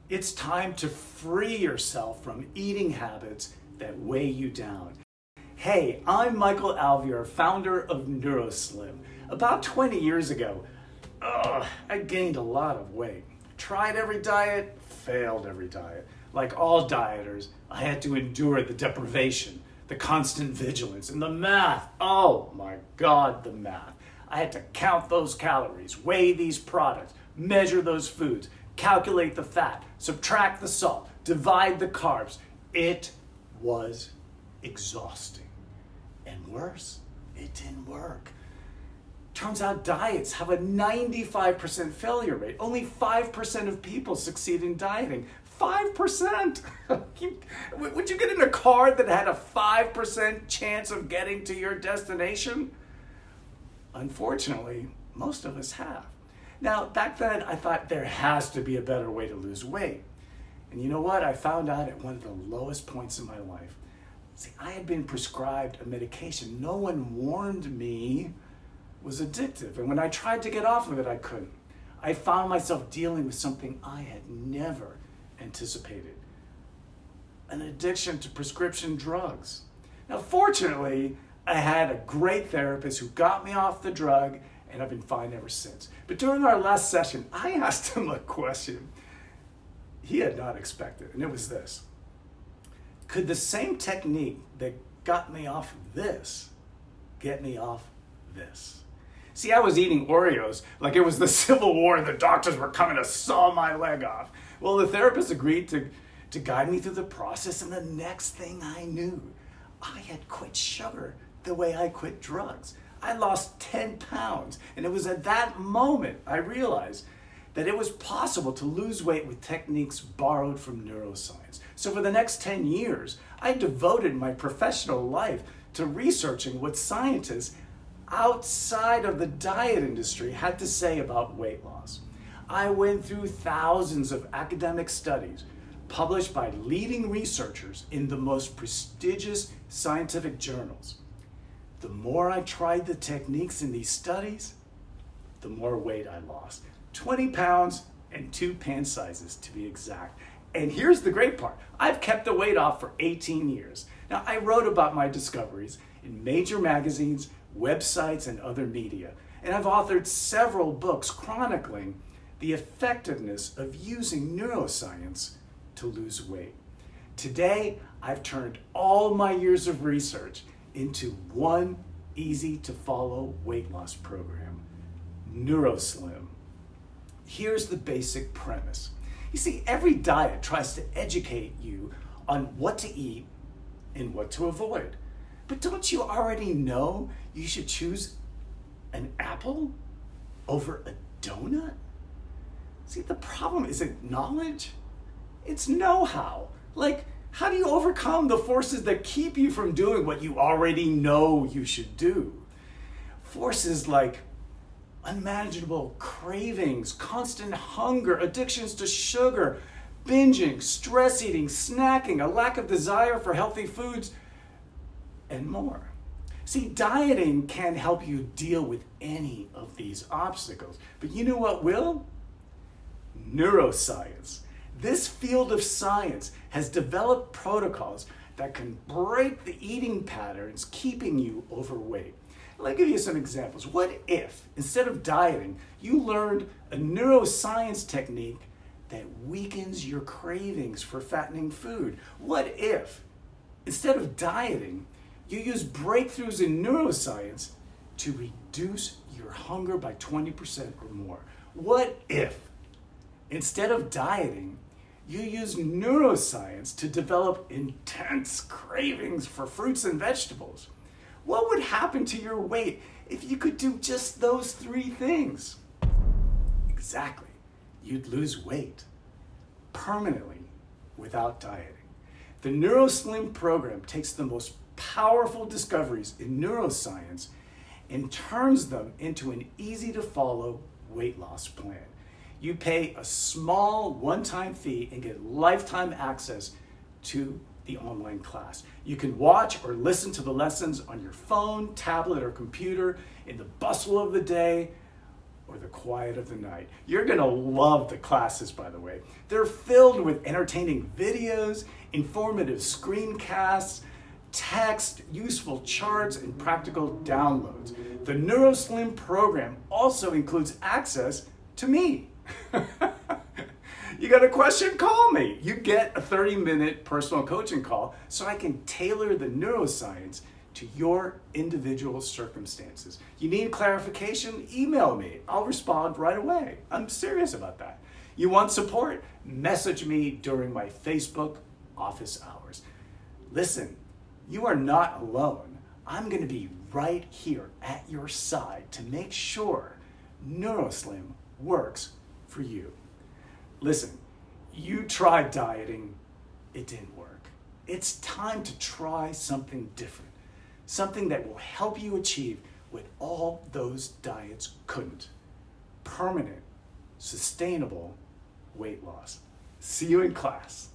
It's time to free yourself from eating habits that weigh you down. Hey, I'm Michael Alvier, founder of Neuroslim. About 20 years ago, I gained a lot of weight. Tried every diet, failed every diet. Like all dieters, I had to endure the deprivation, the constant vigilance, and the math. Oh my God, the math. I had to count those calories, weigh these products, measure those foods, calculate the fat, subtract the salt, divide the carbs. It was exhausting. And worse, it didn't work. Turns out diets have a 95% failure rate. Only 5% of people succeed in dieting. 5%! Would you get in a car that had a 5% chance of getting to your destination? Unfortunately, most of us have. Now, back then, I thought there has to be a better way to lose weight. And you know what? I found out at one of the lowest points in my life. See, I had been prescribed a medication no one warned me was addictive. And when I tried to get off of it, I couldn't. I found myself dealing with something I had never anticipated. An addiction to prescription drugs. Now, fortunately, I had a great therapist who got me off the drug, and I've been fine ever since. But during our last session, I asked him a question he had not expected, and it was this. Could the same technique that got me off of this get me off this? See, I was eating Oreos like it was the Civil War and the doctors were coming to saw my leg off. Well, the therapist agreed to guide me through the process, and the next thing I knew, I had quit sugar the way I quit drugs. I lost 10 pounds, and it was at that moment I realized that it was possible to lose weight with techniques borrowed from neuroscience. So for the next 10 years, I devoted my professional life to researching what scientists outside of the diet industry had to say about weight loss. I went through thousands of academic studies published by leading researchers in the most prestigious scientific journals. The more I tried the techniques in these studies, the more weight I lost. 20 pounds and 2 pant sizes to be exact. And here's the great part. I've kept the weight off for 18 years. Now, I wrote about my discoveries in major magazines, websites, and other media. And I've authored several books chronicling the effectiveness of using neuroscience to lose weight. Today, I've turned all my years of research into one easy-to-follow weight loss program, Neuroslim. Here's the basic premise. You see, every diet tries to educate you on what to eat and what to avoid. But don't you already know you should choose an apple over a donut? See, the problem isn't knowledge, it's know-how. Like, how do you overcome the forces that keep you from doing what you already know you should do? Forces like unmanageable cravings, constant hunger, addictions to sugar, binging, stress eating, snacking, a lack of desire for healthy foods, and more. See, dieting can help you deal with any of these obstacles. But you know what will? Neuroscience. This field of science has developed protocols that can break the eating patterns keeping you overweight. Let me give you some examples. What if, instead of dieting, you learned a neuroscience technique that weakens your cravings for fattening food? What if, instead of dieting, you use breakthroughs in neuroscience to reduce your hunger by 20% or more? What if, instead of dieting, you use neuroscience to develop intense cravings for fruits and vegetables? What would happen to your weight if you could do just those 3 things? Exactly. You'd lose weight permanently without dieting. The Neuroslim program takes the most powerful discoveries in neuroscience and turns them into an easy-to-follow weight loss plan. You pay a small one-time fee and get lifetime access to the online class. You can watch or listen to the lessons on your phone, tablet, or computer in the bustle of the day or the quiet of the night. You're gonna love the classes, by the way. They're filled with entertaining videos, informative screencasts, text, useful charts, and practical downloads. The Neuroslim program also includes access to me. You got a question? Call me. You get a 30-minute personal coaching call so I can tailor the neuroscience to your individual circumstances. You need clarification? Email me. I'll respond right away. I'm serious about that. You want support? Message me during my Facebook office hours. Listen, you are not alone. I'm going to be right here at your side to make sure Neuroslim works for you. Listen, you tried dieting, it didn't work. It's time to try something different, something that will help you achieve what all those diets couldn't. Permanent, sustainable weight loss. See you in class.